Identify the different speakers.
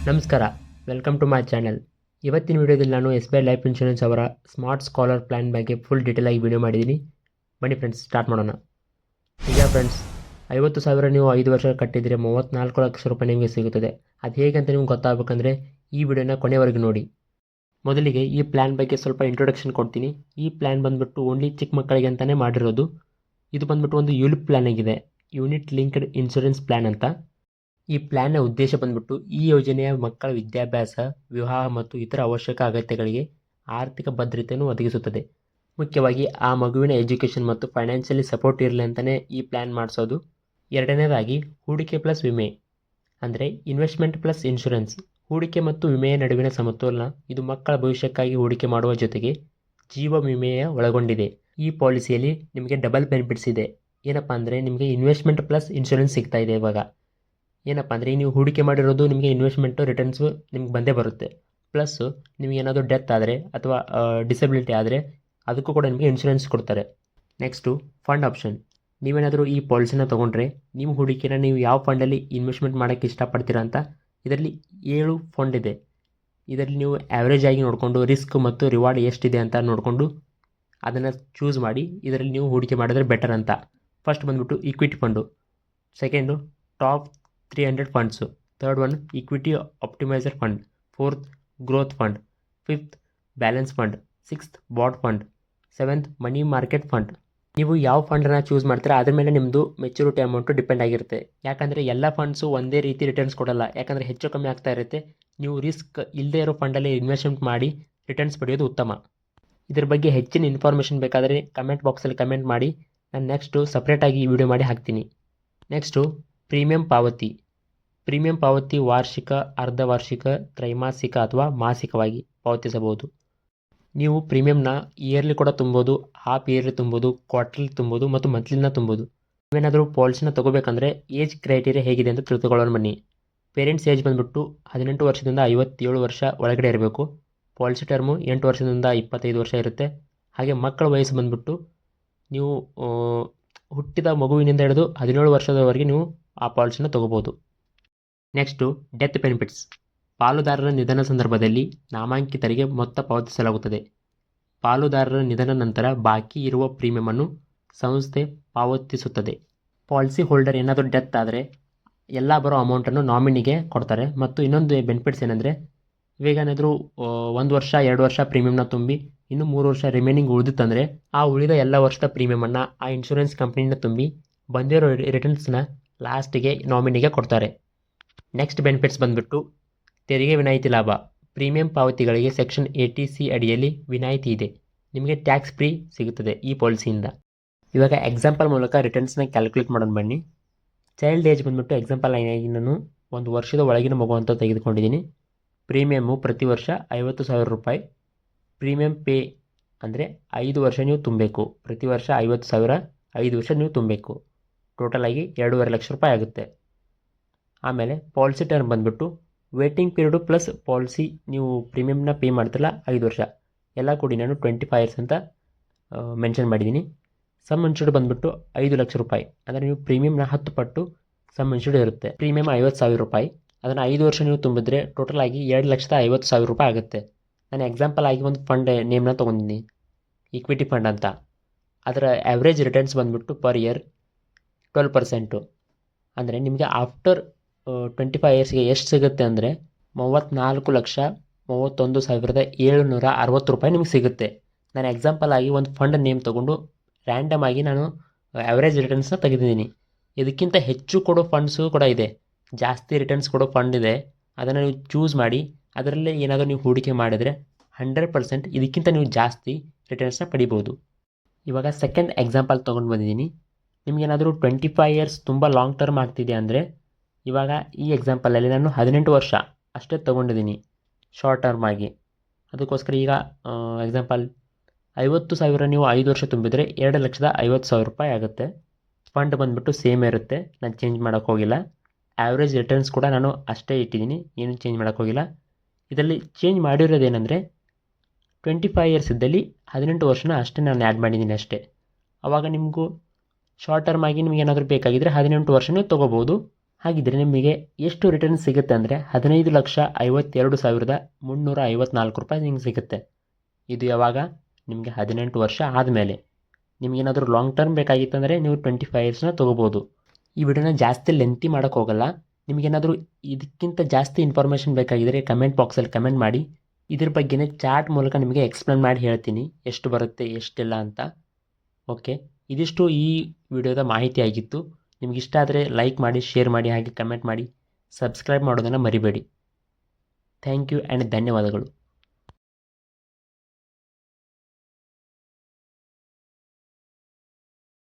Speaker 1: ನಮಸ್ಕಾರ, welcome to my channel. ಇವತ್ತಿನ ವಿಡಿಯೋದಲ್ಲಿ ನಾನು SBI ಲೈಫ್ ಇನ್ಶೂರೆನ್ಸ್ ಅವರ ಸ್ಮಾರ್ಟ್ ಸ್ಕಾಲರ್ ಪ್ಲ್ಯಾನ್ ಬಗ್ಗೆ ಫುಲ್ ಡೀಟೇಲ್ ಆಗಿ ವಿಡಿಯೋ ಮಾಡಿದ್ದೀನಿ. ಬನ್ನಿ ಫ್ರೆಂಡ್ಸ್, ಸ್ಟಾರ್ಟ್ ಮಾಡೋಣ. ಈಗ ಫ್ರೆಂಡ್ಸ್, 50,000 ನೀವು 5 ವರ್ಷ ಕಟ್ಟಿದರೆ 34 ಲಕ್ಷ ರೂಪಾಯಿ ನಿಮಗೆ ಸಿಗುತ್ತದೆ. ಅದು ಹೇಗೆ ಅಂತ ನಿಮ್ಗೆ ಗೊತ್ತಾಗಬೇಕಂದ್ರೆ ಈ ವಿಡಿಯೋನ ಕೊನೆವರೆಗೂ ನೋಡಿ. ಮೊದಲಿಗೆ ಈ ಪ್ಲ್ಯಾನ್ ಬಗ್ಗೆ ಸ್ವಲ್ಪ ಇಂಟ್ರೊಡಕ್ಷನ್ ಕೊಡ್ತೀನಿ. ಈ ಪ್ಲ್ಯಾನ್ ಬಂದುಬಿಟ್ಟು ಓನ್ಲಿ ಚಿಕ್ಕ ಮಕ್ಕಳಿಗೆ ಅಂತಲೇ ಮಾಡಿರೋದು. ಇದು ಬಂದುಬಿಟ್ಟು ಒಂದು ಯುಲಿಪ್ ಪ್ಲ್ಯಾನ್ ಆಗಿದೆ, ಯೂನಿಟ್ ಲಿಂಕ್ಡ್ ಇನ್ಶೂರೆನ್ಸ್ ಪ್ಲ್ಯಾನ್ ಅಂತ. ಈ ಪ್ಲ್ಯಾನ್ನ ಉದ್ದೇಶ ಬಂದ್ಬಿಟ್ಟು ಈ ಯೋಜನೆಯ ಮಕ್ಕಳ ವಿದ್ಯಾಭ್ಯಾಸ, ವಿವಾಹ ಮತ್ತು ಇತರ ಅವಶ್ಯಕ ಅಗತ್ಯಗಳಿಗೆ ಆರ್ಥಿಕ ಭದ್ರತೆಯನ್ನು ಒದಗಿಸುತ್ತದೆ. ಮುಖ್ಯವಾಗಿ ಆ ಮಗುವಿನ ಎಜುಕೇಷನ್ ಮತ್ತು ಫೈನಾನ್ಷಿಯಲಿ ಸಪೋರ್ಟ್ ಇರಲಿ ಅಂತಲೇ ಈ ಪ್ಲ್ಯಾನ್ ಮಾಡಿಸೋದು. ಎರಡನೇದಾಗಿ ಹೂಡಿಕೆ ಪ್ಲಸ್ ವಿಮೆ, ಅಂದರೆ ಇನ್ವೆಸ್ಟ್ಮೆಂಟ್ ಪ್ಲಸ್ ಇನ್ಶೂರೆನ್ಸ್. ಹೂಡಿಕೆ ಮತ್ತು ವಿಮೆಯ ನಡುವಿನ ಸಮತೋಲನ. ಇದು ಮಕ್ಕಳ ಭವಿಷ್ಯಕ್ಕಾಗಿ ಹೂಡಿಕೆ ಮಾಡುವ ಜೊತೆಗೆ ಜೀವ ವಿಮೆಯ ಒಳಗೊಂಡಿದೆ. ಈ ಪಾಲಿಸಿಯಲ್ಲಿ ನಿಮಗೆ ಡಬಲ್ ಬೆನಿಫಿಟ್ಸ್ ಇದೆ. ಏನಪ್ಪ ಅಂದರೆ ನಿಮಗೆ ಇನ್ವೆಸ್ಟ್ಮೆಂಟ್ ಪ್ಲಸ್ ಇನ್ಶೂರೆನ್ಸ್ ಸಿಗ್ತಾ ಇದೆ. ಇವಾಗ ಏನಪ್ಪ ಅಂದರೆ ನೀವು ಹೂಡಿಕೆ ಮಾಡಿರೋದು ನಿಮಗೆ ಇನ್ವೆಸ್ಟ್ಮೆಂಟು ರಿಟರ್ನ್ಸು ನಿಮ್ಗೆ ಬಂದೇ ಬರುತ್ತೆ. ಪ್ಲಸ್ಸು ನಿಮಗೆ ಏನಾದರೂ ಡೆತ್ ಆದರೆ ಅಥವಾ ಡಿಸಬಿಲಿಟಿ ಆದರೆ ಅದಕ್ಕೂ ಕೂಡ ನಿಮಗೆ ಇನ್ಶೂರೆನ್ಸ್ ಕೊಡ್ತಾರೆ. Next fund option. ನೀವೇನಾದರೂ ಈ ಪಾಲಿಸಿನ ತೊಗೊಂಡ್ರೆ ನಿಮ್ಮ ಹೂಡಿಕೆನ ನೀವು ಯಾವ ಫಂಡಲ್ಲಿ ಇನ್ವೆಸ್ಟ್ಮೆಂಟ್ ಮಾಡೋಕ್ಕೆ ಇಷ್ಟಪಡ್ತೀರಾ ಅಂತ ಇದರಲ್ಲಿ 7 ಫಂಡ್ ಇದೆ. ಇದರಲ್ಲಿ ನೀವು ಆ್ಯಾವ್ರೇಜ್ ಆಗಿ ನೋಡಿಕೊಂಡು ರಿಸ್ಕ್ ಮತ್ತು ರಿವಾರ್ಡ್ ಎಷ್ಟಿದೆ ಅಂತ ನೋಡಿಕೊಂಡು ಅದನ್ನು ಚೂಸ್ ಮಾಡಿ ಇದರಲ್ಲಿ ನೀವು ಹೂಡಿಕೆ ಮಾಡಿದ್ರೆ ಬೆಟರ್ ಅಂತ. ಫಸ್ಟ್ ಬಂದುಬಿಟ್ಟು equity fund, second top 300 funds, third one equity optimiser fund, fourth growth fund, fifth balance fund, sixth bond fund, seventh money market fund. ನೀವು ಯಾವ ಫಂಡನ್ನು ಚೂಸ್ ಮಾಡ್ತೀರಾ ಅದ್ರ ಮೇಲೆ ನಿಮ್ಮದು ಮೆಚುರಿಟಿ ಅಮೌಂಟು ಡಿಪೆಂಡ್ ಆಗಿರುತ್ತೆ. ಯಾಕಂದರೆ ಎಲ್ಲ ಫಂಡ್ಸು ಒಂದೇ ರೀತಿ ರಿಟರ್ನ್ಸ್ ಕೊಡಲ್ಲ, ಯಾಕಂದರೆ ಹೆಚ್ಚು ಕಮ್ಮಿ ಆಗ್ತಾ ಇರುತ್ತೆ. ನೀವು ರಿಸ್ಕ್ ಇಲ್ಲದೇ ಇರೋ ಫಂಡಲ್ಲಿ ಇನ್ವೆಸ್ಟ್ಮೆಂಟ್ ಮಾಡಿ ರಿಟರ್ನ್ಸ್ ಪಡೆಯೋದು ಉತ್ತಮ. ಇದ್ರ ಬಗ್ಗೆ ಹೆಚ್ಚಿನ ಇನ್ಫಾರ್ಮೇಷನ್ ಬೇಕಾದರೆ ಕಮೆಂಟ್ ಬಾಕ್ಸಲ್ಲಿ ಕಮೆಂಟ್ ಮಾಡಿ, ನಾನು ನೆಕ್ಸ್ಟು ಸಪ್ರೇಟಾಗಿ ಈ ವಿಡಿಯೋ ಮಾಡಿ ಹಾಕ್ತೀನಿ. ನೆಕ್ಸ್ಟು ಪ್ರೀಮಿಯಂ ಪಾವತಿ. ಪ್ರೀಮಿಯಂ ಪಾವತಿ ವಾರ್ಷಿಕ, ಅರ್ಧವಾರ್ಷಿಕ, ತ್ರೈಮಾಸಿಕ ಅಥವಾ ಮಾಸಿಕವಾಗಿ ಪಾವತಿಸಬಹುದು. ನೀವು ಪ್ರೀಮಿಯಂನ ಇಯರ್ಲಿ ಕೂಡ ತುಂಬೋದು, ಹಾಫ್ ಇಯರ್ಲಿ ತುಂಬೋದು, ಕ್ವಾರ್ಟರ್ಲಿ ತುಂಬೋದು ಮತ್ತು ಮಂತ್ಲಿನ ತುಂಬೋದು. ನೀವೇನಾದರೂ ಪಾಲಿಸಿನ ತೊಗೋಬೇಕಂದ್ರೆ ಏಜ್ ಕ್ರೈಟೀರಿಯಾ ಹೇಗಿದೆ ಅಂತ ತಿಳ್ಕೊಳ್ಳೋಣ ಬನ್ನಿ. ಪೇರೆಂಟ್ಸ್ ಏಜ್ ಬಂದುಬಿಟ್ಟು 18 ವರ್ಷದಿಂದ 57 ವರ್ಷ ಒಳಗಡೆ ಇರಬೇಕು. ಪಾಲಿಸಿ ಟರ್ಮು 8 ವರ್ಷದಿಂದ 25 ವರ್ಷ ಇರುತ್ತೆ. ಹಾಗೆ ಮಕ್ಕಳ ವಯಸ್ಸು ಬಂದುಬಿಟ್ಟು ನೀವು ಹುಟ್ಟಿದ ಮಗುವಿನಿಂದ ಹಿಡಿದು 17 ವರ್ಷದವರೆಗೆ ನೀವು ಆ ಪಾಲಿಸಿನ ತೊಗೋಬೋದು. Next death benefits. ಪಾಲುದಾರರ ನಿಧನ ಸಂದರ್ಭದಲ್ಲಿ ನಾಮಾಂಕಿತರಿಗೆ ಮೊತ್ತ ಪಾವತಿಸಲಾಗುತ್ತದೆ. ಪಾಲುದಾರರ ನಿಧನ ನಂತರ ಬಾಕಿ ಇರುವ ಪ್ರೀಮಿಯಮನ್ನು ಸಂಸ್ಥೆ ಪಾವತಿಸುತ್ತದೆ. ಪಾಲಿಸಿ ಹೋಲ್ಡರ್ ಏನಾದರೂ ಡೆತ್ ಆದರೆ ಎಲ್ಲ ಬರೋ ಅಮೌಂಟನ್ನು ನಾಮಿನಿಗೆ ಕೊಡ್ತಾರೆ. ಮತ್ತು ಇನ್ನೊಂದು ಬೆನಿಫಿಟ್ಸ್ ಏನಂದರೆ ಇವಾಗ ಏನಾದರೂ 1 ವರ್ಷ 2 ವರ್ಷ ಪ್ರೀಮಿಯಮ್ನ ತುಂಬಿ ಇನ್ನು 3 ವರ್ಷ ರಿಮೈನಿಂಗ್ ಉಳಿದಿತ್ತಂದರೆ ಆ ಉಳಿದ ಎಲ್ಲ ವರ್ಷದ ಪ್ರೀಮಿಯಮನ್ನು ಆ ಇನ್ಶೂರೆನ್ಸ್ ಕಂಪ್ನಿಯಿಂದ ತುಂಬಿ ಬಂದಿರೋ ರಿಟರ್ನ್ಸ್ನ ಲಾಸ್ಟಿಗೆ ನಾಮಿನಿಗೆ ಕೊಡ್ತಾರೆ. ನೆಕ್ಸ್ಟ್ ಬೆನಿಫಿಟ್ಸ್ ಬಂದುಬಿಟ್ಟು ತೆರಿಗೆ ವಿನಾಯಿತಿ ಲಾಭ. ಪ್ರೀಮಿಯಂ ಪಾವತಿಗಳಿಗೆ ಸೆಕ್ಷನ್ 80C ಅಡಿಯಲ್ಲಿ ವಿನಾಯಿತಿ ಇದೆ. ನಿಮಗೆ ಟ್ಯಾಕ್ಸ್ ಫ್ರೀ ಸಿಗುತ್ತದೆ ಈ ಪಾಲಿಸಿಯಿಂದ. ಇವಾಗ ಎಕ್ಸಾಂಪಲ್ ಮೂಲಕ ರಿಟರ್ನ್ಸ್ನ ಕ್ಯಾಲ್ಕುಲೇಟ್ ಮಾಡೋಣ ಬನ್ನಿ. ಚೈಲ್ಡ್ ಏಜ್ ಬಂದುಬಿಟ್ಟು ಎಕ್ಸಾಂಪಲ್ ಆಗಿ ನಾನು 1 ವರ್ಷದ ಒಳಗಿನ ಮಗು ಅಂತ ತೆಗೆದುಕೊಂಡಿದ್ದೀನಿ. ಪ್ರೀಮಿಯಮ್ಮು ಪ್ರತಿ ವರ್ಷ 50,000 ರೂಪಾಯಿ. ಪ್ರೀಮಿಯಂ ಪೇ ಅಂದರೆ 5 ವರ್ಷ ನೀವು ತುಂಬಬೇಕು. ಪ್ರತಿ ವರ್ಷ 50,000, 5 ವರ್ಷ ನೀವು ತುಂಬಬೇಕು. ಟೋಟಲ್ ಆಗಿ 2.5 ಲಕ್ಷ ರೂಪಾಯಿ ಆಗುತ್ತೆ. ಆಮೇಲೆ ಪಾಲಿಸಿ ಟರ್ಮ್ ಬಂದುಬಿಟ್ಟು ವೇಟಿಂಗ್ ಪೀರಿಯಡು ಪ್ಲಸ್ ಪಾಲಿಸಿ ನೀವು ಪ್ರೀಮಿಯಮ್ನ ಪೇ ಮಾಡ್ತಿರಲ್ಲ 5 ವರ್ಷ ಎಲ್ಲ ಕೂಡಿ ನಾನು 25 ಇಯರ್ಸ್ ಅಂತ ಮೆನ್ಷನ್ ಮಾಡಿದ್ದೀನಿ. ಸಮ್ ಇನ್ಶೂರ್ಡ್ ಬಂದುಬಿಟ್ಟು 5 ಲಕ್ಷ ರೂಪಾಯಿ, ಅಂದರೆ ನೀವು ಪ್ರೀಮಿಯಮ್ನ 10 ಪಟ್ಟು ಸಮ್ ಇನ್ಶೂರ್ಡ್ ಇರುತ್ತೆ. ಪ್ರೀಮಿಯಮ್ 50,000 ರೂಪಾಯಿ, ಅದನ್ನು 5 ವರ್ಷ ನೀವು ತುಂಬಿದ್ರೆ ಟೋಟಲ್ ಆಗಿ 2,50,000 ರೂಪಾಯಿ ಆಗುತ್ತೆ. ನಾನು ಎಕ್ಸಾಂಪಲ್ ಆಗಿ ಒಂದು ಫಂಡ್ ನೇಮ್ನ ತೊಗೊಂಡಿದ್ದೀನಿ, ಈಕ್ವಿಟಿ ಫಂಡ್ ಅಂತ. ಅದರ ಆ್ಯಾವ್ರೇಜ್ ರಿಟರ್ನ್ಸ್ ಬಂದುಬಿಟ್ಟು ಪರ್ ಇಯರ್ 12%. ಅಂದರೆ ನಿಮಗೆ ಆಫ್ಟರ್ 25 ಇಯರ್ಸ್ಗೆ ಎಷ್ಟು ಸಿಗುತ್ತೆ ಅಂದರೆ 34,31,760 ರೂಪಾಯಿ ನಿಮಗೆ ಸಿಗುತ್ತೆ. ನಾನು ಎಕ್ಸಾಂಪಲ್ ಆಗಿ ಒಂದು ಫಂಡ್ ನೇಮ್ ತೊಗೊಂಡು ರ್ಯಾಂಡಮ್ ಆಗಿ ನಾನು ಆ್ಯಾವ್ರೇಜ್ ರಿಟರ್ನ್ಸ್ನ ತೆಗೆದಿದ್ದೀನಿ. ಇದಕ್ಕಿಂತ ಹೆಚ್ಚು ಕೊಡೋ ಫಂಡ್ಸು ಕೂಡ ಇದೆ, ಜಾಸ್ತಿ ರಿಟರ್ನ್ಸ್ ಕೊಡೋ ಫಂಡ್ ಇದೆ. ಅದನ್ನು ನೀವು ಚೂಸ್ ಮಾಡಿ ಅದರಲ್ಲೇ ಏನಾದರೂ ನೀವು ಹೂಡಿಕೆ ಮಾಡಿದರೆ 100% ಇದಕ್ಕಿಂತ ನೀವು ಜಾಸ್ತಿ ರಿಟರ್ನ್ಸ್ನ ಪಡಿಬೋದು. ಇವಾಗ ಸೆಕೆಂಡ್ ಎಕ್ಸಾಂಪಲ್ ತೊಗೊಂಡು ಬಂದಿದ್ದೀನಿ. ನಿಮಗೇನಾದರೂ 25 ಇಯರ್ಸ್ ತುಂಬ ಲಾಂಗ್ ಟರ್ಮ್ ಆಗ್ತಿದೆ ಅಂದರೆ ಇವಾಗ ಈ ಎಕ್ಸಾಂಪಲಲ್ಲಿ ನಾನು 18 ವರ್ಷ ಅಷ್ಟೇ ತೊಗೊಂಡಿದ್ದೀನಿ ಶಾರ್ಟ್ ಟರ್ಮ್ ಆಗಿ. ಅದಕ್ಕೋಸ್ಕರ ಈಗ ಎಕ್ಸಾಂಪಲ್ 50,000 ನೀವು 5 ವರ್ಷ ತುಂಬಿದರೆ 2,50,000 ರೂಪಾಯಿ ಆಗುತ್ತೆ. ಫಂಡ್ ಬಂದುಬಿಟ್ಟು ಸೇಮ್ ಇರುತ್ತೆ, ನಾನು ಚೇಂಜ್ ಮಾಡೋಕ್ಕೆ ಹೋಗಿಲ್ಲ. ಆ್ಯಾವ್ರೇಜ್ ರಿಟರ್ನ್ಸ್ ಕೂಡ ನಾನು ಅಷ್ಟೇ ಇಟ್ಟಿದ್ದೀನಿ, ಏನು ಚೇಂಜ್ ಮಾಡೋಕ್ಕೆ ಹೋಗಿಲ್ಲ. ಇದರಲ್ಲಿ ಚೇಂಜ್ ಮಾಡಿರೋದೇನೆಂದರೆ 25 ಇಯರ್ಸ್ ಇದ್ದಲ್ಲಿ 18 ವರ್ಷನ ಅಷ್ಟೇ ನಾನು ಆ್ಯಡ್ ಮಾಡಿದ್ದೀನಿ ಅಷ್ಟೇ. ಆವಾಗ ನಿಮಗೂ ಶಾರ್ಟ್ ಟರ್ಮ್ ಆಗಿ ನಿಮ್ಗೆ ಏನಾದರೂ ಬೇಕಾಗಿದ್ದರೆ 18 ವರ್ಷ ನೀವು ತೊಗೋಬೋದು. ಹಾಗಿದ್ರೆ ನಿಮಗೆ ಎಷ್ಟು ರಿಟರ್ನ್ ಸಿಗುತ್ತೆ ಅಂದರೆ 15,52,354 ರೂಪಾಯಿ ನಿಮ್ಗೆ ಸಿಗುತ್ತೆ. ಇದು ಯಾವಾಗ ನಿಮಗೆ 18 ವರ್ಷ ಆದಮೇಲೆ. ನಿಮಗೇನಾದರೂ ಲಾಂಗ್ ಟರ್ಮ್ ಬೇಕಾಗಿತ್ತಂದರೆ ನೀವು 25 ಇಯರ್ಸ್ನ ತೊಗೋಬೋದು. ಈ ವಿಡಿಯೋನ ಜಾಸ್ತಿ ಲೆಂತಿ ಮಾಡೋಕ್ಕೆ ಹೋಗಲ್ಲ. ನಿಮಗೇನಾದರೂ ಇದಕ್ಕಿಂತ ಜಾಸ್ತಿ ಇನ್ಫಾರ್ಮೇಷನ್ ಬೇಕಾಗಿದ್ದರೆ ಕಮೆಂಟ್ ಬಾಕ್ಸಲ್ಲಿ ಕಮೆಂಟ್ ಮಾಡಿ. ಇದ್ರ ಬಗ್ಗೆನೇ ಚಾರ್ಟ್ ಮೂಲಕ ನಿಮಗೆ ಎಕ್ಸ್ಪ್ಲೇನ್ ಮಾಡಿ ಹೇಳ್ತೀನಿ ಎಷ್ಟು ಬರುತ್ತೆ ಎಷ್ಟಿಲ್ಲ ಅಂತ. ಓಕೆ, ಇದಿಷ್ಟು ಈ ವಿಡಿಯೋದ ಮಾಹಿತಿ ಆಗಿತ್ತು. ನಿಮಗಿಷ್ಟ ಆದರೆ ಲೈಕ್ ಮಾಡಿ, ಶೇರ್ ಮಾಡಿ, ಹಾಗೆ ಕಮೆಂಟ್ ಮಾಡಿ, ಸಬ್ಸ್ಕ್ರೈಬ್ ಮಾಡೋದನ್ನು ಮರಿಬೇಡಿ. ಥ್ಯಾಂಕ್ ಯು ಆ್ಯಂಡ್ ಧನ್ಯವಾದಗಳು.